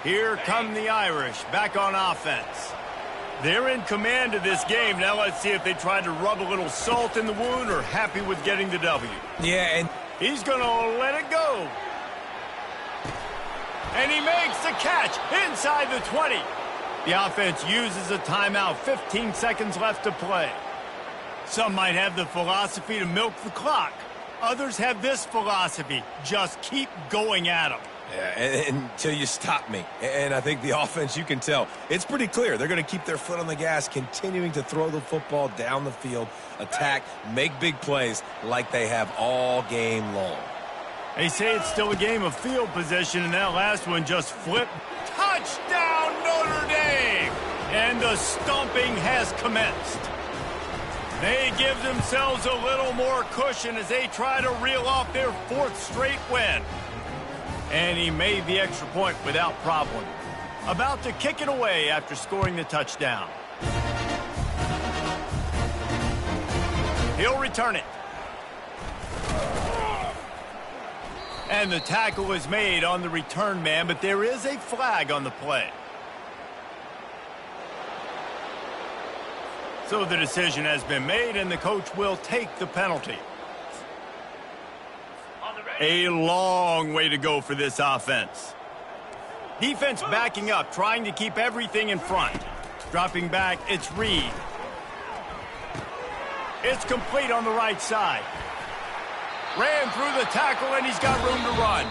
Speaker 1: Here come the Irish back on offense. They're in command of this game. Now let's see if they try to rub a little salt in the wound or happy with getting the W.
Speaker 3: Yeah, and
Speaker 1: he's going to let it go. And he makes the catch inside the 20. The offense uses a timeout. 15 seconds left to play. Some might have the philosophy to milk the clock. Others have this philosophy. Just keep going at them.
Speaker 3: Yeah, until you stop me. And I think the offense, you can tell, it's pretty clear. They're going to keep their foot on the gas, continuing to throw the football down the field, attack, make big plays like they have all game long.
Speaker 1: They say it's still a game of field position, and that last one just flipped. Touchdown, Notre Dame! And the stomping has commenced. They give themselves a little more cushion as they try to reel off their 4th straight win. And he made the extra point without problem. About to kick it away after scoring the touchdown. He'll return it. And the tackle is made on the return man, but there is a flag on the play. So the decision has been made, and the coach will take the penalty.
Speaker 4: On the ready.
Speaker 1: A long way to go for this offense. Defense backing up, trying to keep everything in front. Dropping back, it's Reed. It's complete on the right side. Ran through the tackle, and he's got room to run.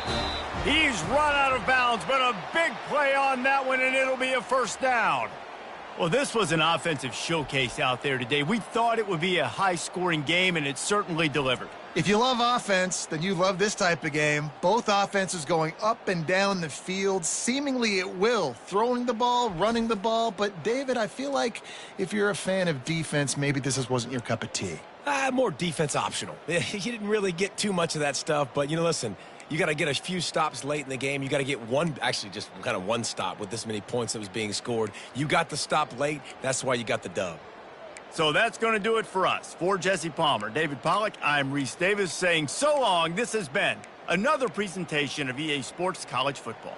Speaker 1: He's run out of bounds, but a big play on that one, and it'll be a first down. Well, this was an offensive showcase out there today. We thought it would be a high-scoring game, and it certainly delivered.
Speaker 2: If you love offense, then you love this type of game. Both offenses going up and down the field, seemingly at will, throwing the ball, running the ball. But, David, I feel like if you're a fan of defense, maybe this wasn't your cup of tea.
Speaker 3: More defense optional. You didn't really get too much of that stuff, but, listen, you got to get a few stops late in the game. You got to get just kind of one stop with this many points that was being scored. You got the stop late. That's why you got the dub.
Speaker 1: So that's going to do it for us. For Jesse Palmer, David Pollack, I'm Reese Davis saying so long. This has been another presentation of EA Sports College Football.